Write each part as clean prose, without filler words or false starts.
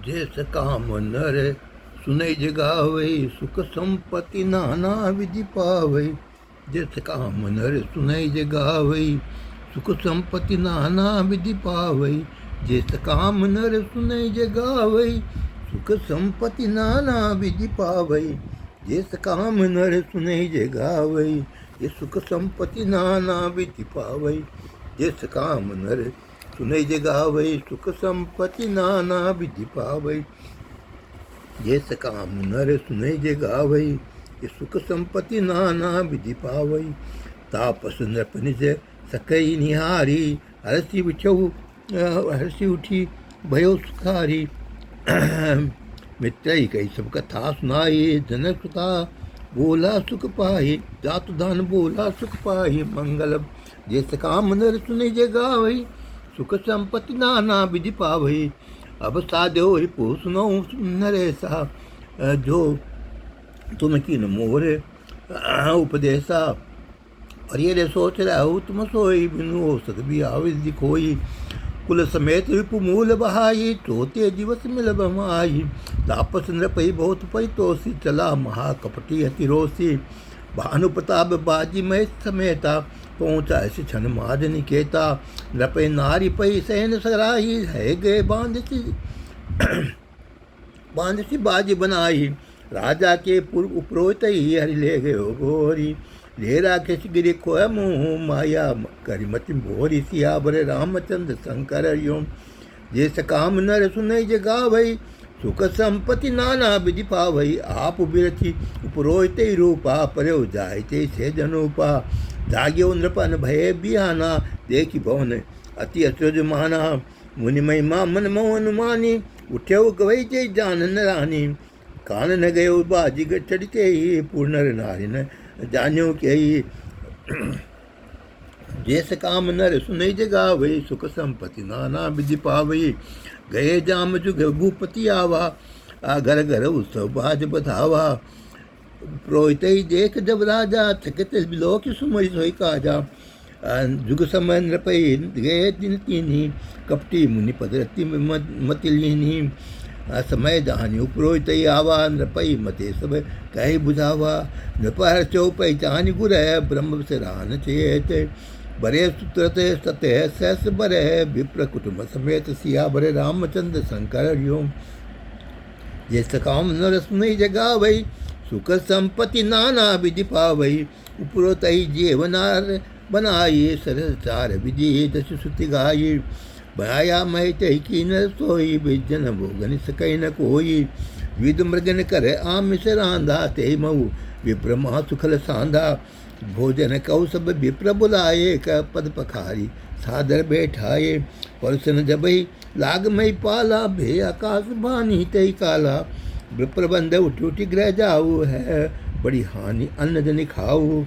जैस काम नर सुनई जगावै, सुख संपत्ति नाना विधि पावै। जैस काम नर सुनई जगावै, सुख संपत्ति नाना विधि पावै। जैस काम नर सुनई जगावै, सुख संपत्ति नाना विधि पावै। जैस काम नर सुनई जगावै, ये सुख संपत्ति नाना विधि पावै। जैस काम नर सुनई जगावै, सुख संपत्ति नाना विधि पावै। जैस काम नर सुनई जगावै, ये सुख संपत्ति नाना विधि पावै। तापस नृप निज सकई निहारी, हरसी उठी भयो सुखारी। मित्रई कई सब कथा सुनाई, जनक सुता बोला सुख पाही। जात धन बोला सुख पाही, मंगल जैस काम नर सुनई जगावै, सुख संपत्ति नाना विधि पावै। अब साध्यो रिपु सुनो नरेसा, जो तुम कीन मोर उपदेशा। और ये सोच रहो तुम सोई, बिनु हो सक भी आविधि खोई। कुल समेत रिपु मूल बहाई, चौथे दिवस मिल बमाई। तापस नृपई बहुत परितोषी, चला महाकपटी अतिरोषी। भानु प्रताप बाजी महेश समेता, पहुँचा ऐसे क्षण माज निकेता। नृपई नारी पई सहन सराही, है गए बांधसी बाजी बनाई। राजा के पूर्व उपरोत ही हरि ले गए गोरी। ले राकेश गिरी को मुँह माया, करी मति भोरी। सियावर रामचंद्र शंकर योम। जैस काम नर सुनई जगावै, सुख संपत्ति नाना विधि पावै। आप बिरथी उपरोत रूपा, पर्यो जायते से जनूपा। जाग्यो नृपन भय बिहाना, देखी भवन अति अचरज माना। मुनि महिमा मन मोहन मानी, उठ्यो गवई जय जानन रानी। कान न गयो बाजी चढ़ते ही, पूर्ण नारी न जान्यो के। जैस काम नर सुनई जगावै, सुख संपत्ति नाना विधि पावै। गए जाम जुग भूपति आवा, घर घर उत्सव बाज बधावा। पुरोहित ही देख जब राजा, थकित लोक सुमरि सोई काजा। जुग समय नृपई गए दिन तीनी, कपटी मुनि पदरति मति लीनी। समय जानी उपरोहित आवा, नृपई मते सब कही बुझावा। नृप हर्षो पहचान गुर, ब्रह्म सरान चेत। बरे सुत्रत सत्य सहस बर, विप्र कुटुंब समेत सिया बर रामचंद्र शंकर योम। जैस काम नर सुनई जगावै, सुख संपत्ति नाना विधि पावै। उपरोत जेवनार बनाई, सरस चार विधि दस सुति गाई। बनाया मह तही की न सोई, बिजन भोगन सकई न कोई। विद मृगन कर आमिष रांधा, ते मऊ विप्र महा सुखल सांधा। भोजन कऊ सब विप्र बुलाए, क पद पखारी सादर बैठाए। परसन जबई लाग मई पाला, भे आकाश बानी तही काला। विप्रबंध उठ उठी ग्रह जाऊ, है बड़ी हानि अन्न जनि खाऊ।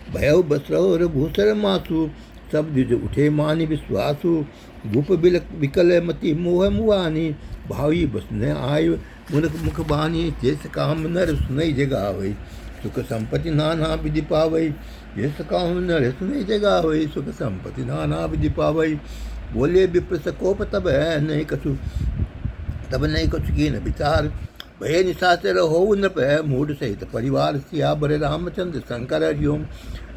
भयउ बसरौर भूसर मासु, सब द्विज उठे मानि विश्वासु। भूप विकल मति मोह मुआनी, भावी बसन आय मुनक मुख बानी। जैस काम नर सुनई जगावै, सुख संपत्ति नाना विधि पावै। जैस काम नर सुनई जगावै, सुख संपत्ति नाना विधि पावै। बोले विप्र सकोप तब है नहीं कछु, तब नहीं कछु की न विचार। भय निशाचर हो नृप, मूढ़ सहित परिवार। सिया बर रामचंद्र शंकर हरिओम।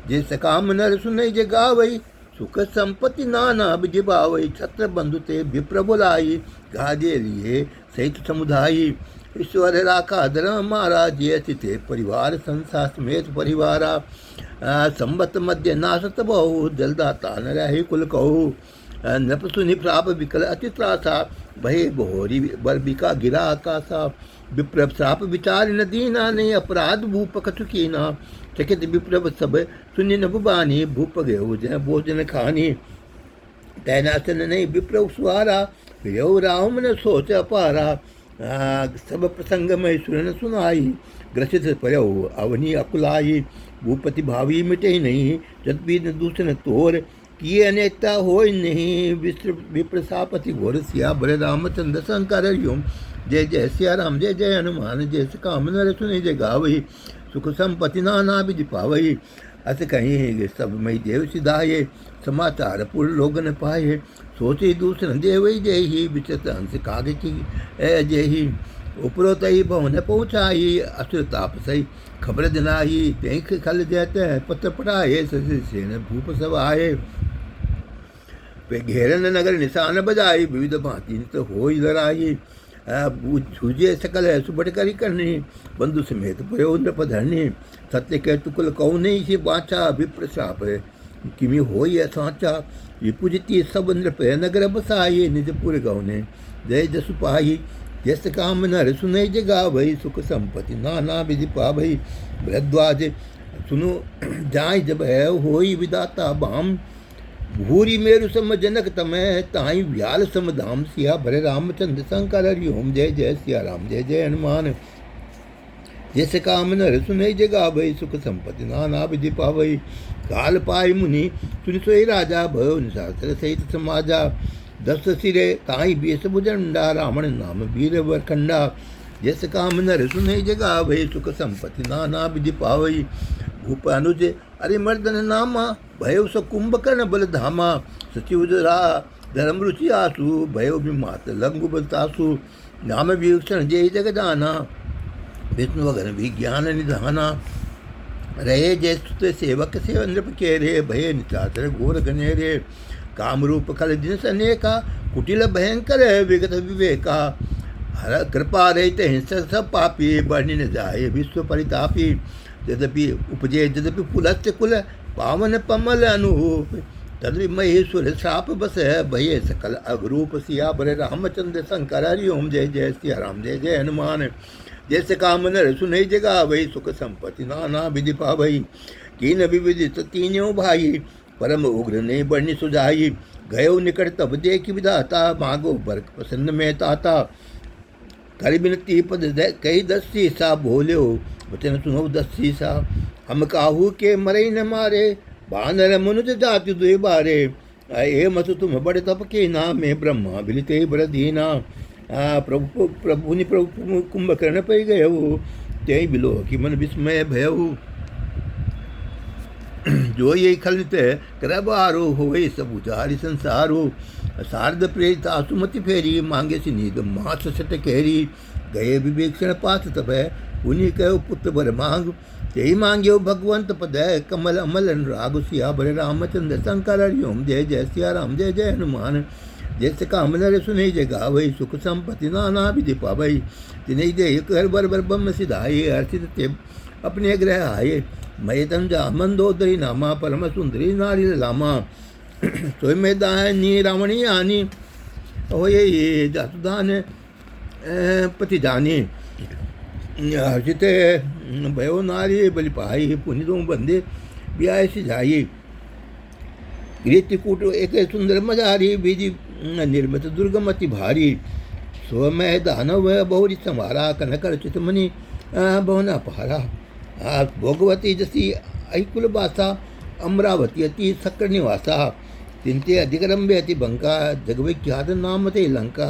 जैस काम नर सुनई जगावै, सुख संपत्ति नाना विधि पावै। छत्र बंधु ते विप्र बुलाई, गादे लिए सहित समुदायी। ईश्वर राखा धर्म मारा, जय थे परिवार संसार समेत परिवारा। संबत मध्य नासत बहु, जलदाता न रहे कुल कहू। नृप सुनि प्राप विकल अति त्रासा, भय बहोरी बरबिका गिरा आकाशा। विप्र श्राप विचार न दीना, नहीं अपराध भूप कछु कीना। चकित विप्र सब सुनि न बुबानी, भूप गयो जय भोजन खानी। तैनासन नहीं विप्र सुहारा, गयो राम न सोच अपारा। सब प्रसंग में सुन सुनाई, ग्रसित पर्यो अवनी अकुलाई। भूपति भावी मिटे नहीं, जदपि न दूषण तोर। किए अनेकता हो नहीं, विप्र सापति घोर। सिया बर रामचंद्र शंकर हरिओम। जय जय सिया राम, जय जय हनुमान। जैस काम नर सुनई जगावै, सुख संपत्ति नाना विधि पावै। अस कहीं सब मई देव सिधाये, समाचार पुर लोगन पाए। सोची दूसरन देवई जेही विचत हंस काग की जेही उपरोतई भवन पहुँचाई असुर ताप सही खबर दिनाई तेख खल जैते पत्र पढ़ाए सेन भूप सब आए वे घेरन नगर निशान बजाई विविध भांति तो हो लड़ाई छूजे सकल है सुबट करी करनी बंधु समेत पयो नृपधरनी सत्य के तुकुल कौ नहीं से बाचा विप्र श्राप किमि हो साचा विपूजती सब नृप नगर बसाई निजपुर गौने जय जसु पाही जस काम नर सुनई जगा भई सुख संपत्ति नाना विधि पा भई भरद्वाज सुनो जाय जब है होई विदाता बाम भूरी मेरु सम जनक तमय ताई व्याल सम धाम सिया भरे रामचंद्र शंकर हरि ओम जय जय सिया राम जय जय हनुमान जैसे काम नर सुनई जगा भई सुख संपत्ति नाना विधि पावई काल पाई मुनि सुन सोई राजा भयो निशास्त्र सहित समाजा दस सिरे ताई बेस भुजंडा रावण नाम वीर वरखंडा जैसे काम नर सुनई जगा भई सुख संपत्ति नाना विधि पावई भूप अनुज अरे मर्दन नामा भयो स कुंभकर्ण बल धामा सचिव रा धर्म रुचि आसु भयो विमात लंगु बलतासु नाम विभूषण जय जगदाना विष्णु वगन विज्ञान निधाना रहे जय सुत सेवक से नृप के रे भय निचातर घोर गनेरे कामरूप खल दिन अनेका कुटिल भयंकर विगत विवेका हर कृपा रहित हिंसक सब पापी बढ़ी न जाए विश्व परितापी यद्यपि उपजे यद्यपि पुलस्य कुल पावन पमल अनूप तद्वि महेश्वर श्राप बस भय सकल अगरूप सिया बरे रामचंद्र शंकर हरि ओम जय जय सिया राम जय जय हनुमान जैसे काम नर सुनई जगा भई सुख संपत्ति नाना विधि पावई कीन विविदित तीनों भाई परम उग्र ने बढ़नी सुझाई गयो निकट तब देख विधाता मांगो बरक प्रसन्न में ताता कर बिनती पद कई दस्सी सा बोल्यो वचन सुनो दस्सी सा हम काहू के मरे न मारे बानर मनुज जाति दुए बारे ए मत तुम बड़े तप के नाम में ब्रह्मा बिलते बर दीना प्रभु प्रभु नि प्रभु कुंभकर्ण पे गए ते बिलो कि मन विस्मय भयऊ जो ये खलित करबारो होए सब उचारी संसारो शारद प्रेरित आसुमति फेरी मांगे सी नींद मास सट कहरी गए विवेक्षण पास तब उन्हीं कहो पुत्र बर मांग यही मांग्यो भगवंत पद कमल अमल अनुराग सिया बरे रामचंद्र शंकर हरि ओम जय जय सिया राम जय जय हनुमान जैसे काम नर सुने जगा वही सुख संपत्ति नाना विधि पावई तिन्हें दे कर बर बर ब्रह्म सिधाये अर्थित ते अपने ग्रह आये मय तंजा मंदोदरी नामा परम सुंदरी नारी लामा सोय में दानी रावणी आनी हो ये जातुदान पति जानी हर्षित भयो नारी बलि पाई पुनितों बंदे ब्याह सिझाई रीतिकूट एक सुंदर मजारी बीजी निर्मित दुर्गमति भारी स्वमय दानव बहुरी संवारा कनकर चितमणि बहुना पहारा भोगवती जसी ऐकुल बासा अमरावती अति सक्र निवासा तिनते अधिकरम्भे अति बंका जगविख्यात नाम ते लंका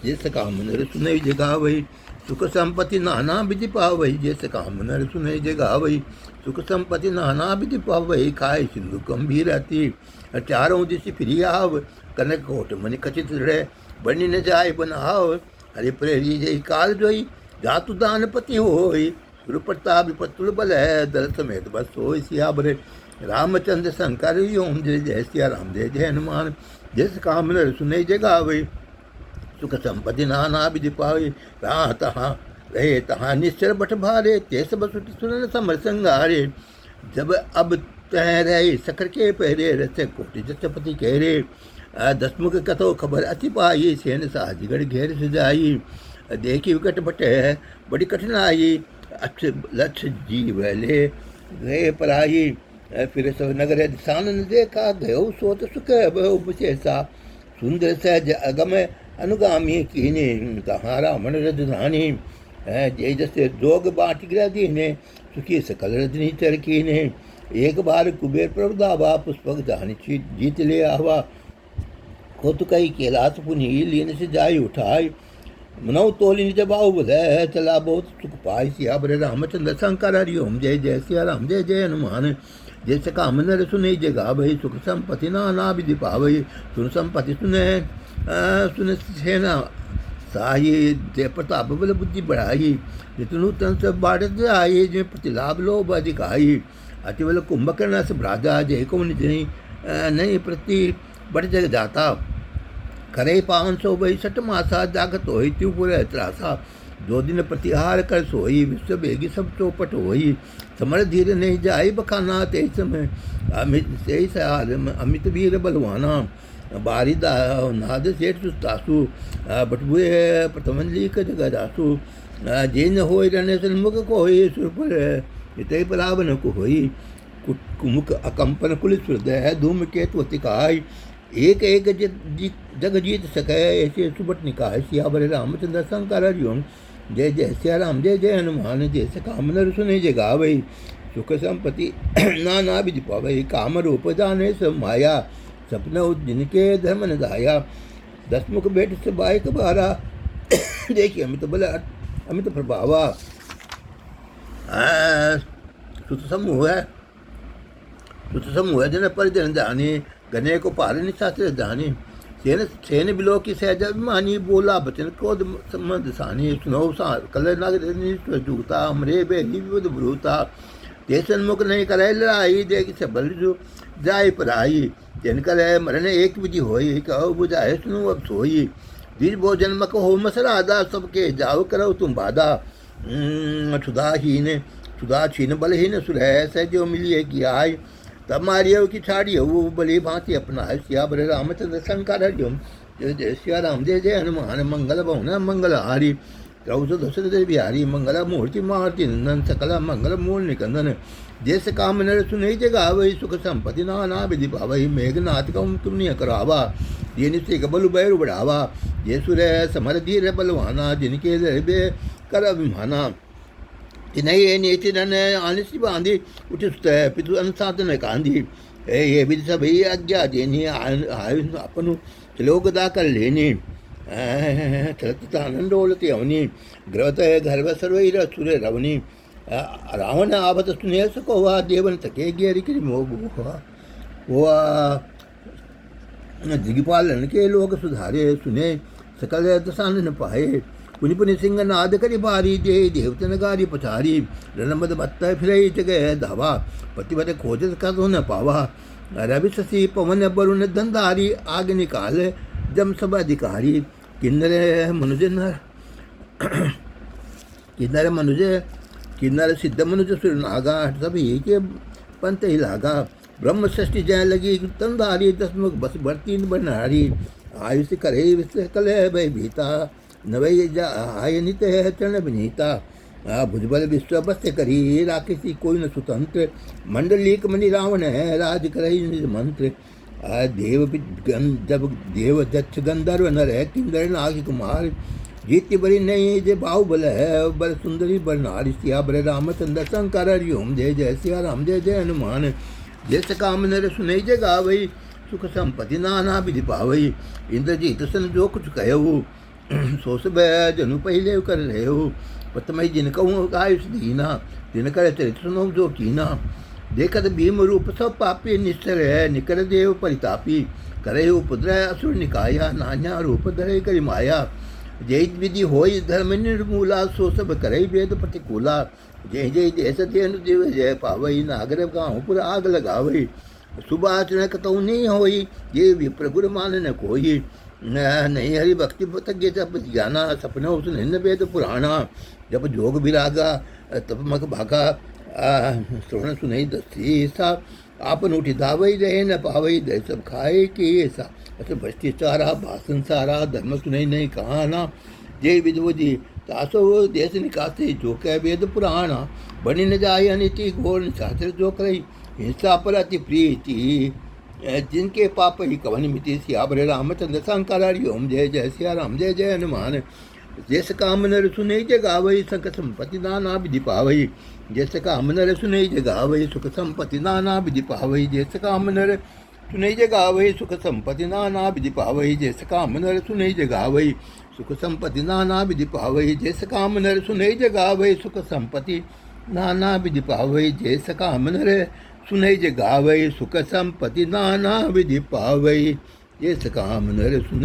जिस काम नर सुनई जगा वही सुख संपत्ति नाना विधि पावई जैसे काम नर सुनई जगा वही सुख संपत्ति नाना विधि पावई खाए सिंधु गंभीर अति चारों दिश फिरी आव कनक कोट मन खचित रहे बनी न जाय बनाव हरि प्रेरी जय काल जोई जातु दान पति होई सुर प्रताप विपतुल बल है दल समेत बस होई सिया बरे रामचंद्र शंकर ओम जय जय सिया राम जय जय हनुमान जिस काम नर सुनई जगा वही सुख संपत्ति नाना विधि पावे राह तहाँ रहे तहाँ निश्चर बट भारे ते सब सुन समर संगारे जब अब तह रहे सकर के पहरे रस कोटि जसपति कहरे दसमुख कथो खबर अति पाई सेन साजिगढ़ घेर सजाई देखी विकट बटे बड़ी कठिनाई अच्छ लक्ष्य जीव ले गए पराई फिर सब नगर दिशान न देखा गयो सोत सुख भयो विशेषा सुंदर सहज अगम अनुगामी कीने कहाँ रावण रजधानी जय जैसे जोग बाट ग्रह दीने सुखी सकल रजनी चर कीने एक बार कुबेर प्रभुदावा पुष्पक जानी जीत ले आवा खुद कई कैलाश पुनी लीन से जाई उठाई मनौ तोली निज बाहु बुधय चला बहुत सुख पाई सिया बरे रामचंद्र शंकर हरि ओम जय जय सिया राम जय जय हनुमान जैसे काम नर सुने जगा भई सुख संपत्ति नाना विधि पावई। सुन संपत्ति सुने सुने सेना साही जय प्रताप बल बुद्धि बढ़ाई। जितनु तन सब बाढ़ आई जो प्रतिलाभ लोभ अधिकाई। अति बल कुंभकर्ण से राजा जय को नहीं प्रति बढ़ जग जाता। करे 500 बही 6 मासा जागत होई त्युपुर त्रासा। 2 दिन प्रतिहार कर सोई विश्व बेगी सब चौपट होई। समर धीर नहीं जाई बखाना ते समय अमित से सहार अमित वीर बलवाना। बारी नाद सेठ सुस्तासु बटबुए प्रथम लीक जगह दासु। जिन होई रहने सन्मुख को होई सुरपुर इतई परावन को होई। कुमुख अकंपन कुलित हृदय धूम केतु तिकाई। एक एक जग जीत सके ऐसे सुबट निकाय। सियावर रामचंद्र शंकर हरिओम जय जय सिया राम जय जय हनुमान। जय से काम नर सुने जय गावई सुख संपत्ति नाना विधि पावई। काम रूप जाने सब माया सपना जिनके धर्म न दाया। 10 मुख भेट से बाइक बारा देखिए अमित बल अमित प्रभावा। सुत समूह जन परिजन जानी गने को पार निशास्त्र जानी। सेन बिलो की सहज अभिमानी बोला बचन क्रोध संबंध सानी। सुनो कल नागर जूता अमरे बेली विबुध ब्रूता। ते सन्मुख नहीं करे लड़ाई देख सबल जो जाय पराई। जिनकर मरण एक विधि होई कहो बुझाए सुनो अब सोई। बीज भोजन मक हो मसरादा सबके जाओ करो तुम बाधा। सुधाहीन बलहीन सुरह सहजो मिलिए की आय। तब मारियो की छाड़ियो वो बली भांति अपना सियावर रामचंद्र शंकर हरिओम जय जय सिया राम जय जय हनुमान। मंगल भवन मंगल हारी क्रौध दशरथ बिहारी। मंगल मूर्ति मारुति नंदन सकल मंगल मूल निकंदन। जैसे काम नर सुनई जगावई सुख संपत्ति नाना विधि पावई। मेघनाथ कम तुम नहीं करावा ये निश्चय बलु बैरु बढ़ावा। ये सुर समर धीर बलवाना जिनके बे कर अभिमाना। नहीं नीति नन आनिसी बांधी उठ पितु अनुसाधन कांधी। ये विधि सभी आज्ञा देनी आयु अपनु लोकदा कर लेनी। चलतानंदोलती अवनी ग्रवत गर्भ सर्वैर सुर रवनी। रावण आवत सुने सको हुआ देवन तके गिरी किरी मोह हुआ। दिग्पालन के लोग सुधारे सुने सकल दसान न पाए। पुनि पुनि सिंह नाद करी बारी दे देवतन गारी पछारी। रणमद मत्त फिर जगह धावा पतिवत खोजत कर न पावा। रवि शशि पवन वरुण धनधारी आग निकाल जम सब अधिकारी। किन्नर सिद्ध मनुज सुर नागा सभी के पंत ही लागा। ब्रह्म षष्टि जय लगी तनधारी 10 मुख बस भरती बनहारी। आयुष करे विश्व कलह भय भीता नवै आय नित है चरण विनीता। भुजबल विश्व बस करी राकेशी कोई न स्वतंत्र। मंडलीक मणि रावण है राज करई निज मंत्र। जब देव दक्ष गंधर्व नर है किंदर नाग कुमार। जीत बड़ी नहीं जय बाहुबल है बल सुंदरी बल नारी। सिया बल रामचंद्र शंकर हरिओम जय जय सिया राम जय जय हनुमान। जैसे काम नर सुनई जय गावई सुख संपत्ति नाना विधि पावई। इंद्रजीत सन जो कुछ कहू सो सब जनु पहले कर रहे हो। पतमय जिन कहूँ आयुष दीना जिन कर चरित्र सुनो जो कीना। देखत भीम रूप सब पापी निश्चर है निकर देव परितापी। करे उपद्र असुर निकाया नान्या रूप धरे करी माया। जय विधि होई धर्म निर्मूला सो सब करे वेद प्रतिकूला। जय जय देश देन देव जय पावई नागर गाँव पुर आग लगावई। सुभाचरण कतौ नहीं होई ये विप्र गुर मान न कोई। नहीं हरि भक्ति तज्ञ जब ज्ञाना सपना उस निन्न वेद पुराणा। जब जोग विरागा तब मग भागा श्रवण सुनई दस्ती सा। आपन उठी धावई रहे न पावई दय सब खाए कि ऐसा। ऐसे भ्रष्टाचारा भाषण सारा धर्म सुनई नहीं कहाना। जय विधवजी तासो देश निकासे जो कह वेद पुराणा। बनी न जाय अनिति घोर निशाचर जो करई हिंसा पर अति प्रीति। जिनके पाप ही कवन मिति। सियावर रामचंद्र शंकर हरिओम जय जय सिया राम जय जय हनुमान। जैसे काम नर सुनई जय गावई सुख संपत्ति नाना विधि पावई। जैसे काम नर सुनई जय गावई सुख संपत्ति नाना विधि पावई। जैसे काम नर सुनई जय गावई सुख संपत्ति नाना विधि पावई। जैसे काम नर सुनई जय गावई सुख संपत्ति नाना विधि पावई। जैसे काम नर सुनई जय गावई सुख संपत्ति नाना विधि पावई। जैसे काम नर सुनई जे गावई सुख संपत्ति नाना विधि पावई। ये सकाम नर सुन